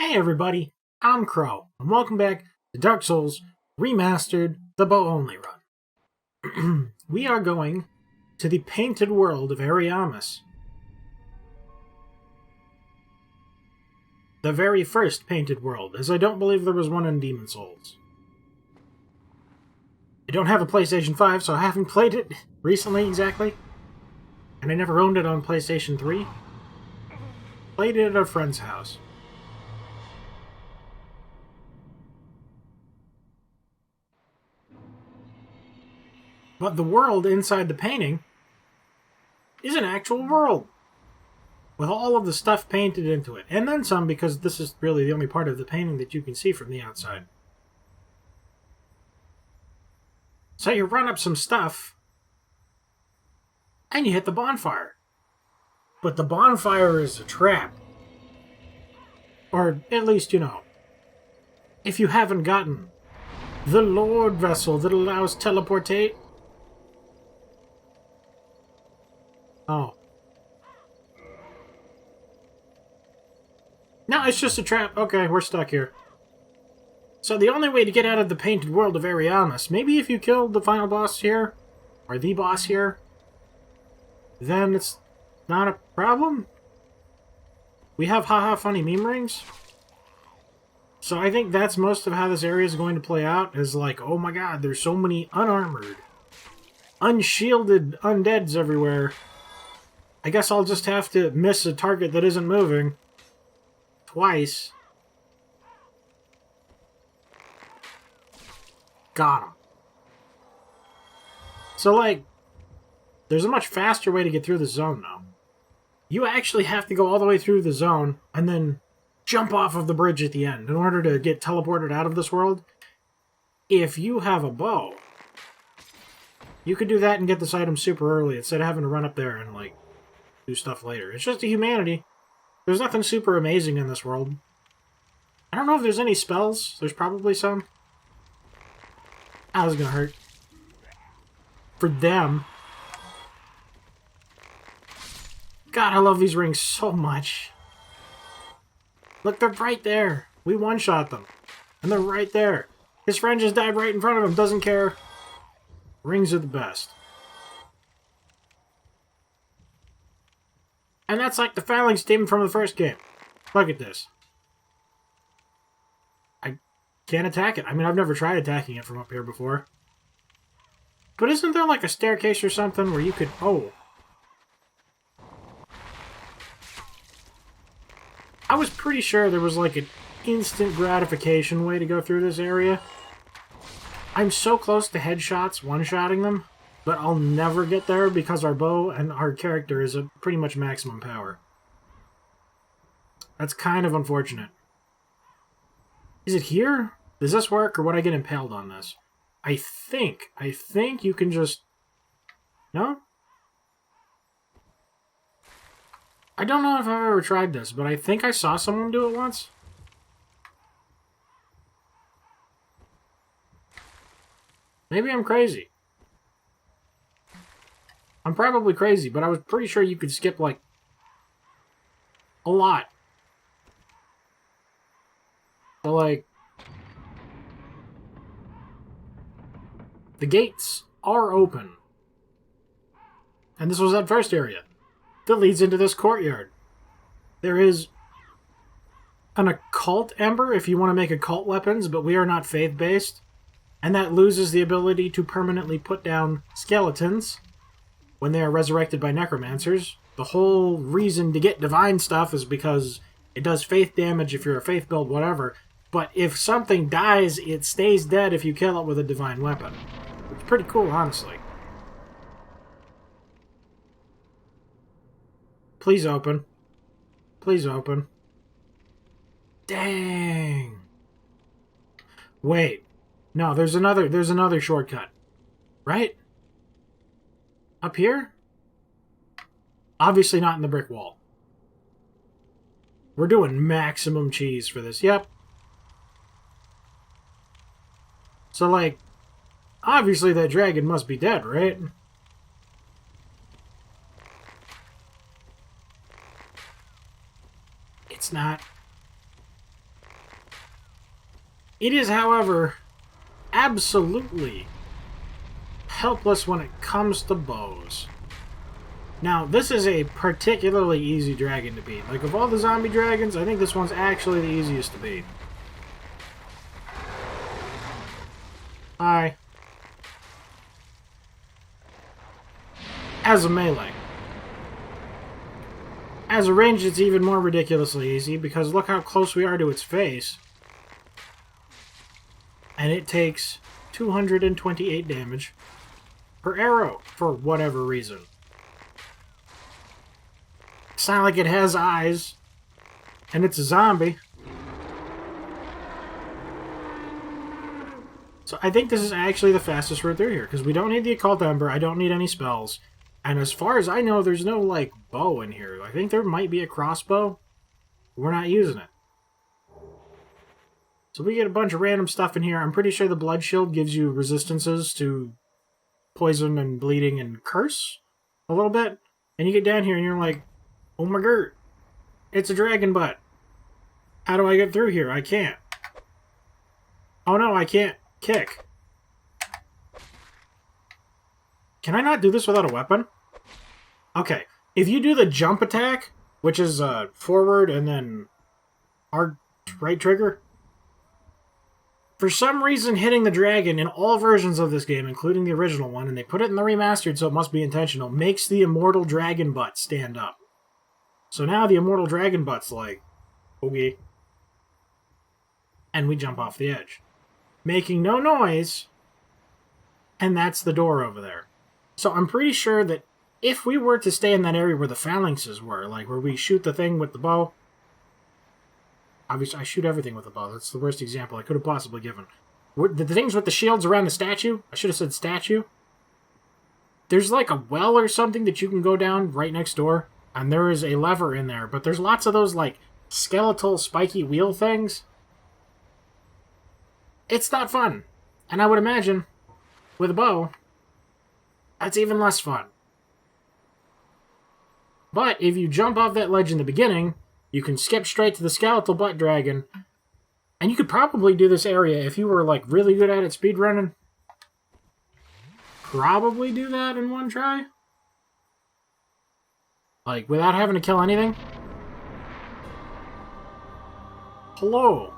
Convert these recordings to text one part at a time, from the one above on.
Hey everybody, I'm Crow, and welcome back to Dark Souls Remastered, the bow-only run. We are going to the painted world of Ariamis. The very first painted world, as I don't believe there was one in Demon Souls. I don't have a PlayStation 5, so I haven't played it recently exactly. And I never owned it on PlayStation 3. Played it at a friend's house. But the world inside the painting is an actual world, with all of the stuff painted into it. And then some, because this is really the only part of the painting that you can see from the outside. So you run up some stuff, and you hit the bonfire. But the bonfire is a trap. Or at least, if you haven't gotten the Lord vessel that allows teleportate. Oh. No, it's just a trap. Okay, we're stuck here. So the only way to get out of the painted world of Ariamis, maybe if you killed the final boss here, or the boss here, then it's not a problem. We have haha funny meme rings. So I think that's most of how this area is going to play out, is like, oh my god, there's so many unarmored, unshielded undeads everywhere. I guess I'll just have to miss a target that isn't moving twice. Got him. So, like, there's a much faster way to get through the zone now. You actually have to go all the way through the zone and then jump off of the bridge at the end in order to get teleported out of this world. If you have a bow, you could do that and get this item super early instead of having to run up there and, like, do stuff later. It's just a humanity. There's nothing super amazing in this world. I don't know if there's any spells. There's probably some. That was gonna hurt. For them. God, I love these rings so much. Look, they're right there. We one-shot them. And they're right there. His friend just died right in front of him. Doesn't care. Rings are the best. And that's like the phalanx team from the first game. Look at this. I can't attack it. I mean, I've never tried attacking it from up here before. But isn't there like a staircase or something where you could... Oh. I was pretty sure there was like an instant gratification way to go through this area. I'm so close to headshots, one-shotting them. But I'll never get there because our bow and our character is at pretty much maximum power. That's kind of unfortunate. Is it here? Does this work, or would I get impaled on this? I think you can just... No? I don't know if I've ever tried this, but I think I saw someone do it once. Maybe I'm crazy. I'm probably crazy, but I was pretty sure you could skip, like, a lot. So, like, the gates are open. And this was that first area that leads into this courtyard. There is an occult Ember if you want to make occult weapons, but we are not faith-based. And that loses the ability to permanently put down skeletons when they are resurrected by necromancers. The whole reason to get divine stuff is because it does faith damage if you're a faith build, whatever. But if something dies, it stays dead if you kill it with a divine weapon. It's pretty cool, honestly. Please open. Please open. Dang. Wait. No, there's another shortcut. Right? Up here? Obviously not in the brick wall. We're doing maximum cheese for this. Yep. So, like, obviously that dragon must be dead, right? It's not. It is, however, absolutely helpless when it comes to bows. Now, this is a particularly easy dragon to beat. Like, of all the zombie dragons, I think this one's actually the easiest to beat. Hi. As a melee. As a ranged, it's even more ridiculously easy, because look how close we are to its face. And it takes 228 damage per arrow, for whatever reason. It's not like it has eyes, and it's a zombie. So I think this is actually the fastest route through here, because we don't need the Occult Ember, I don't need any spells, and as far as I know, there's no, like, bow in here. I think there might be a crossbow. We're not using it. So we get a bunch of random stuff in here. I'm pretty sure the Blood Shield gives you resistances to poison and bleeding and curse a little bit. And you get down here and you're like, oh my god, it's a dragon butt. How do I get through here? I can't. Oh no, I can't kick. Can I not do this without a weapon? Okay, if you do the jump attack, which is forward and then right trigger, for some reason hitting the dragon in all versions of this game, including the original one, and they put it in the remastered so it must be intentional, makes the immortal dragon butt stand up. So now the immortal dragon butt's like, okay. And we jump off the edge. Making no noise, and that's the door over there. So I'm pretty sure that if we were to stay in that area where the phalanxes were, like where we shoot the thing with the bow, obviously I shoot everything with the bow, that's the worst example I could have possibly given. The things with the shields around the statue, I should have said statue. There's like a well or something that you can go down right next door, and there is a lever in there, but there's lots of those like skeletal spiky wheel things. It's not fun. And I would imagine, with a bow, that's even less fun. But if you jump off that ledge in the beginning, you can skip straight to the skeletal butt dragon, and you could probably do this area if you were like really good at it speedrunning. Probably do that in one try. Like, without having to kill anything. Hello.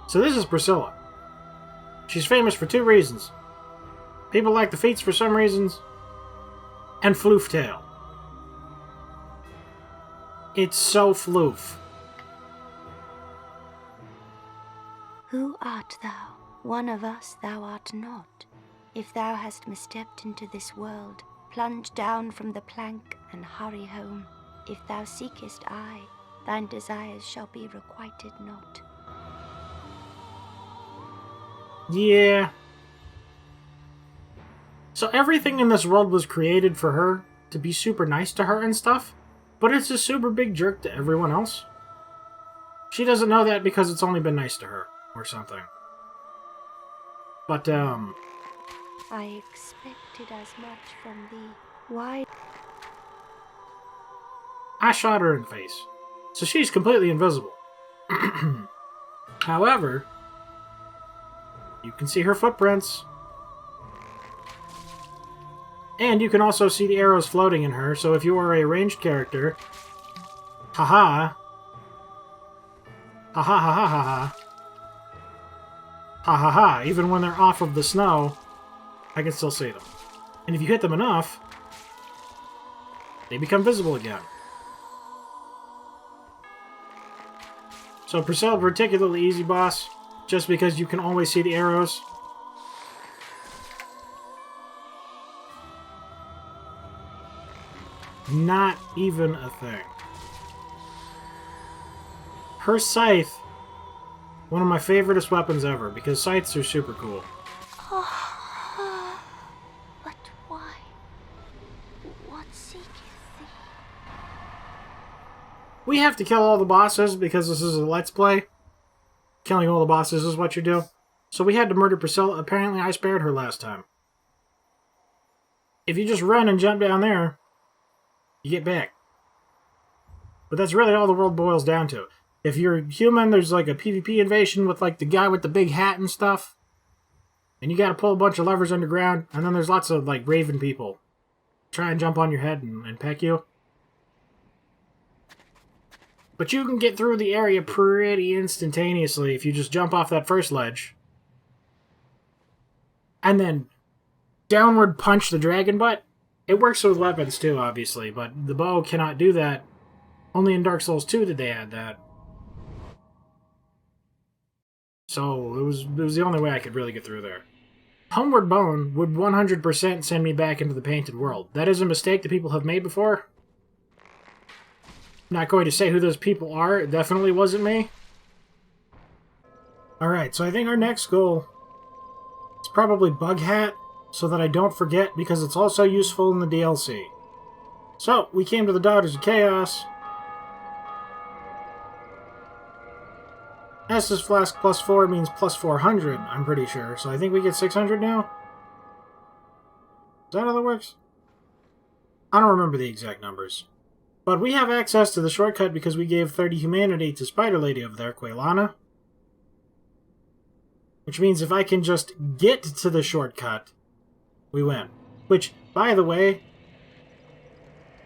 So this is Priscilla. She's famous for two reasons. People like the feats for some reasons, and floof tail. It's so floof. Who art thou? One of us thou art not. If thou hast misstepped into this world, plunge down from the plank and hurry home. If thou seekest I, thine desires shall be requited not. Yeah. So everything in this world was created for her to be super nice to her and stuff, but it's a super big jerk to everyone else. She doesn't know that because it's only been nice to her, or something. But, I expected as much from thee. Why? I shot her in the face, so she's completely invisible. However, you can see her footprints. And you can also see the arrows floating in her, so if you are a ranged character, haha, ha ha ha ha ha ha, ha ha ha, even when they're off of the snow, I can still see them. And if you hit them enough, they become visible again. So Priscilla, particularly easy boss, just because you can always see the arrows. Not even a thing. Her scythe, one of my favoriteest weapons ever, because scythes are super cool. But why? What seeketh thee? We have to kill all the bosses because this is a Let's Play. Killing all the bosses is what you do. So we had to murder Priscilla. Apparently I spared her last time. If you just run and jump down there, you get back. But that's really all the world boils down to. If you're human, there's like a PvP invasion with like the guy with the big hat and stuff. And you gotta pull a bunch of levers underground. And then there's lots of like raven people. Try and jump on your head and peck you. But you can get through the area pretty instantaneously if you just jump off that first ledge. And then downward punch the dragon butt. It works with weapons too, obviously, but the bow cannot do that. Only in Dark Souls 2 did they add that. So it was the only way I could really get through there. Homeward Bone would 100% send me back into the Painted World. That is a mistake that people have made before. I'm not going to say who those people are. It definitely wasn't me. Alright, so I think our next goal is probably Bug Hat, so that I don't forget, because it's also useful in the DLC. So, we came to the Daughters of Chaos. Estus Flask plus 4 means plus 400, I'm pretty sure. So I think we get 600 now? Is that how that works? I don't remember the exact numbers. But we have access to the shortcut because we gave 30 humanity to Spider Lady over there, Quelana. Which means if I can just get to the shortcut, we win. Which, by the way,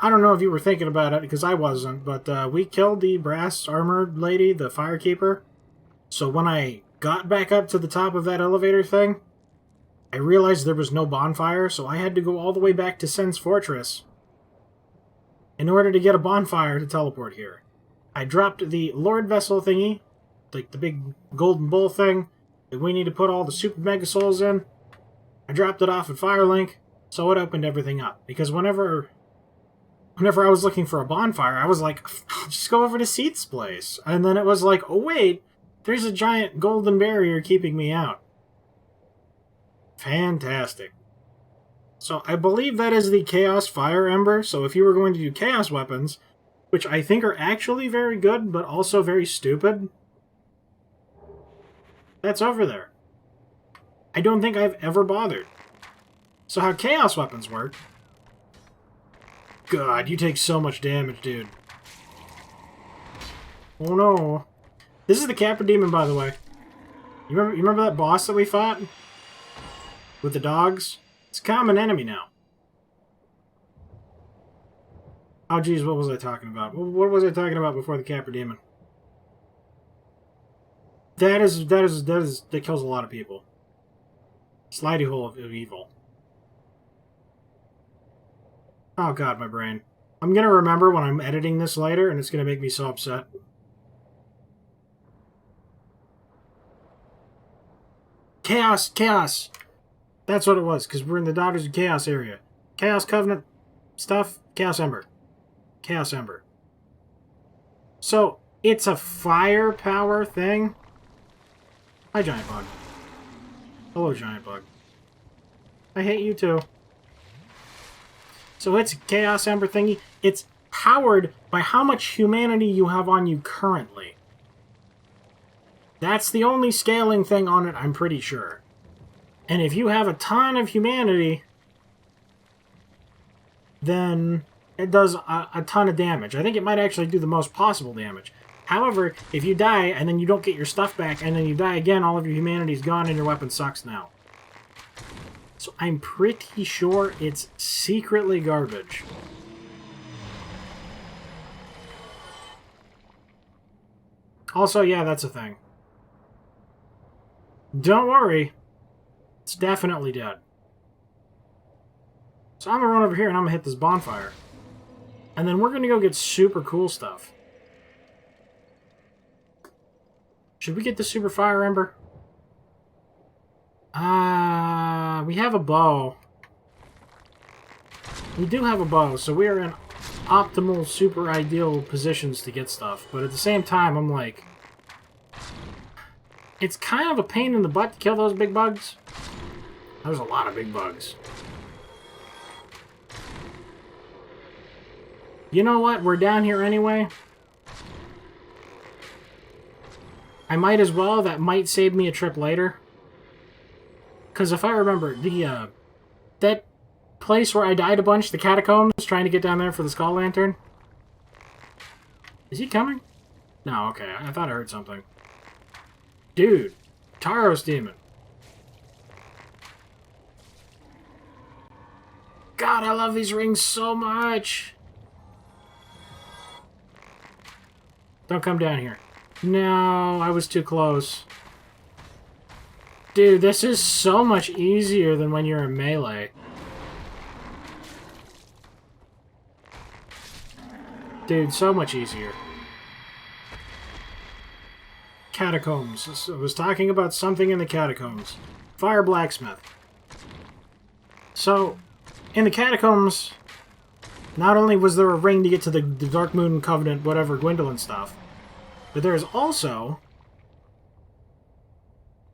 I don't know if you were thinking about it, because I wasn't, but we killed the brass armored lady, the firekeeper. So when I got back up to the top of that elevator thing, I realized there was no bonfire, so I had to go all the way back to Sen's Fortress in order to get a bonfire to teleport here. I dropped the Lord Vessel thingy, like the big golden bowl thing, that we need to put all the Super Mega Souls in. I dropped it off at Firelink, so it opened everything up. Because whenever I was looking for a bonfire, I was like, I'll just go over to Seath's place. And then it was like, oh wait, there's a giant golden barrier keeping me out. Fantastic. So I believe that is the Chaos Fire Ember, so if you were going to do Chaos weapons, which I think are actually very good, but also very stupid, that's over there. I don't think I've ever bothered. So how Chaos weapons work... God, you take so much damage, dude. Oh no. This is the Capra Demon, by the way. You remember that boss that we fought? With the dogs? It's a common enemy now. Oh geez, what was I talking about? What was I talking about before the Capra Demon? That kills a lot of people. Slidey hole of evil. Oh god, my brain. I'm gonna remember when I'm editing this later, and it's gonna make me so upset. Chaos! Chaos! That's what it was, because we're in the Daughters of Chaos area. Chaos Covenant stuff, Chaos Ember. Chaos Ember. So, it's a firepower thing? Hi, Giant Bug. Hello, Giant Bug. I hate you too. So it's a Chaos Ember thingy. It's powered by how much humanity you have on you currently. That's the only scaling thing on it, I'm pretty sure. And if you have a ton of humanity, then it does a ton of damage. I think it might actually do the most possible damage. However, if you die and then you don't get your stuff back and then you die again, all of your humanity's gone and your weapon sucks now. So I'm pretty sure it's secretly garbage. Also, yeah, that's a thing. Don't worry. It's definitely dead. So I'm going to run over here and I'm going to hit this bonfire. And then we're going to go get super cool stuff. Should we get the Super Fire Ember? We have a bow. We do have a bow, so we are in optimal, super ideal positions to get stuff. But at the same time, I'm like... It's kind of a pain in the butt to kill those big bugs. There's a lot of big bugs. You know what? We're down here anyway. I might as well. That might save me a trip later. Because if I remember, that place where I died a bunch, the catacombs, trying to get down there for the Skull Lantern. Is he coming? No, okay. I thought I heard something. Dude. Taros Demon. God, I love these rings so much. Don't come down here. No, I was too close. Dude, this is so much easier than when you're in melee. Dude, so much easier. Catacombs. I was talking about something in the catacombs. Fire blacksmith. So, in the catacombs, not only was there a ring to get to the Dark Moon Covenant, whatever, Gwendolyn stuff, but there's also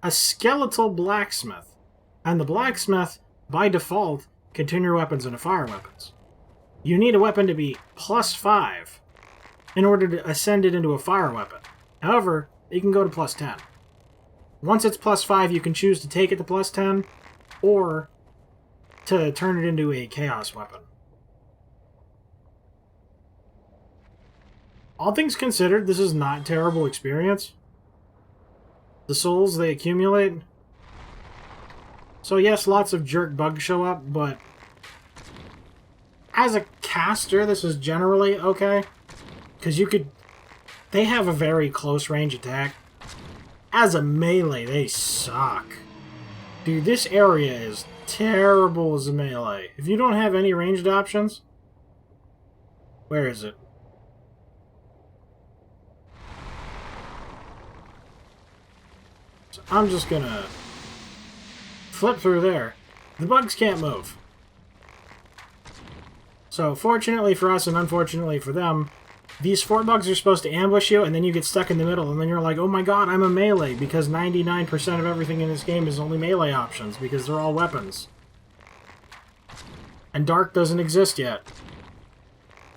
a skeletal blacksmith. And the blacksmith, by default, can turn your weapons into fire weapons. You need a weapon to be +5 in order to ascend it into a fire weapon. However, it can go to +10. Once it's +5, you can choose to take it to +10, or to turn it into a chaos weapon. All things considered, this is not a terrible experience. The souls, they accumulate. So yes, lots of jerk bugs show up, but as a caster, this is generally okay. Because you could... They have a very close range attack. As a melee, they suck. Dude, this area is terrible as a melee. If you don't have any ranged options... Where is it? So I'm just gonna flip through there. The bugs can't move. So fortunately for us and unfortunately for them, these 4 bugs are supposed to ambush you, and then you get stuck in the middle, and then you're like, oh my god, I'm a melee, because 99% of everything in this game is only melee options, because they're all weapons. And Dark doesn't exist yet.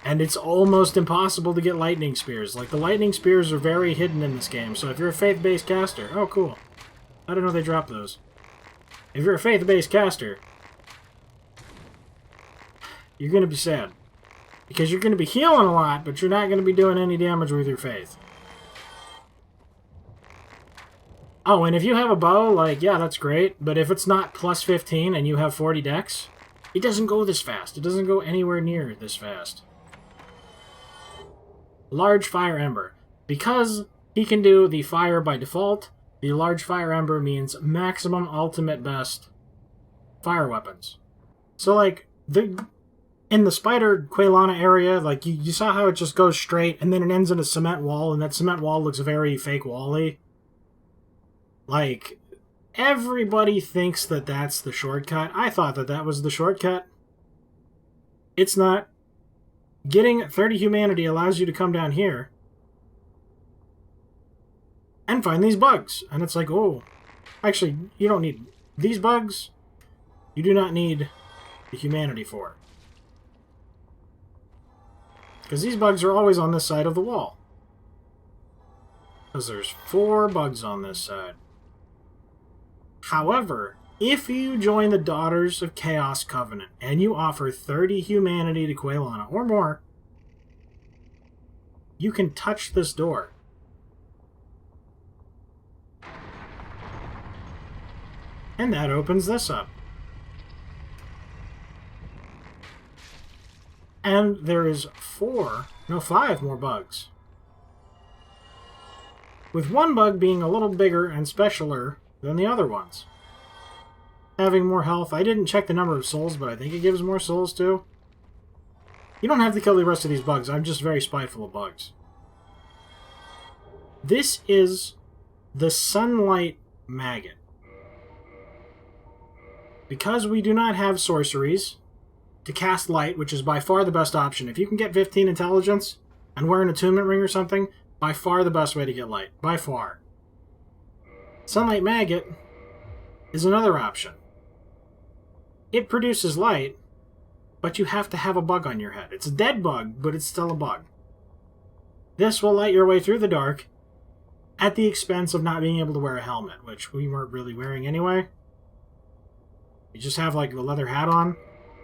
And it's almost impossible to get lightning spears. Like, the lightning spears are very hidden in this game, so if you're a faith-based caster... Oh, cool. I didn't know they dropped those. If you're a faith-based caster, you're going to be sad. Because you're going to be healing a lot, but you're not going to be doing any damage with your faith. Oh, and if you have a bow, like, yeah, that's great. But if it's not +15 and you have 40 dex, it doesn't go this fast. It doesn't go anywhere near this fast. Large Fire Ember. Because he can do the fire by default, the Large Fire Ember means maximum ultimate best fire weapons. So, like, in the Spider Quaylana area, like, you saw how it just goes straight, and then it ends in a cement wall, and that cement wall looks very fake wall-y. Like, everybody thinks that that's the shortcut. I thought that that was the shortcut. It's not. Getting 30 humanity allows you to come down here and find these bugs. And it's like, oh, actually, you don't need these bugs. You do not need the humanity for. Because these bugs are always on this side of the wall. Because there's 4 bugs on this side. However, if you join the Daughters of Chaos Covenant and you offer 30 humanity to Quaylana or more, you can touch this door. And that opens this up. And there is 5 more bugs. With one bug being a little bigger and specialer than the other ones. Having more health. I didn't check the number of souls, but I think it gives more souls too. You don't have to kill the rest of these bugs. I'm just very spiteful of bugs. This is the Sunlight Maggot. Because we do not have sorceries to cast light, which is by far the best option. If you can get 15 intelligence and wear an attunement ring or something, by far the best way to get light. By far. Sunlight Maggot is another option. It produces light, but you have to have a bug on your head. It's a dead bug, but it's still a bug. This will light your way through the dark at the expense of not being able to wear a helmet, which we weren't really wearing anyway. You just have like a leather hat on.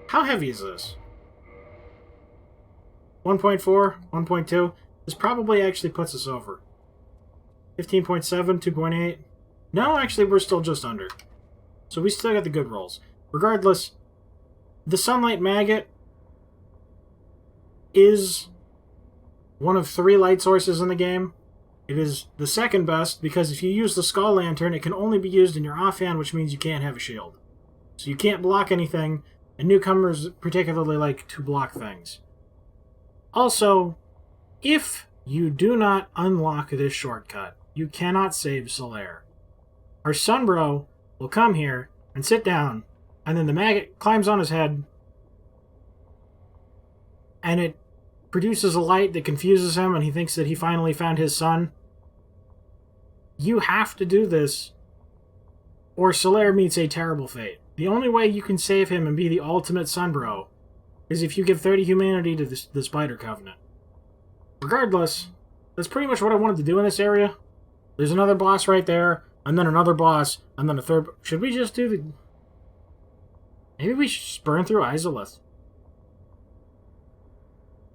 How heavy is this? 1.4, 1.2. This probably actually puts us over. 15.7, 2.8. No, actually, we're still just under. So we still got the good rolls. Regardless, the Sunlight Maggot is one of 3 light sources in the game. It is the second best because if you use the Skull Lantern, it can only be used in your offhand, which means you can't have a shield. So you can't block anything, and newcomers particularly like to block things. Also, if you do not unlock this shortcut, you cannot save Solaire. Our Sunbro will come here and sit down, and then the maggot climbs on his head, and it produces a light that confuses him, and he thinks that he finally found his son. You have to do this, or Solaire meets a terrible fate. The only way you can save him and be the ultimate Sunbro is if you give 30 humanity to the Spider Covenant. Regardless, that's pretty much what I wanted to do in this area. There's another boss right there, and then another boss, and then a third. Should we just do the... Maybe we should just burn through Izalith.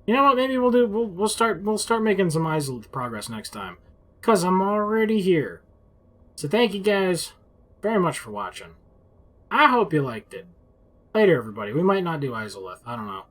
You know what? Maybe we'll start making some Izalith progress next time, because I'm already here. So thank you guys very much for watching. I hope you liked it. Later, everybody. We might not do Izalith. I don't know.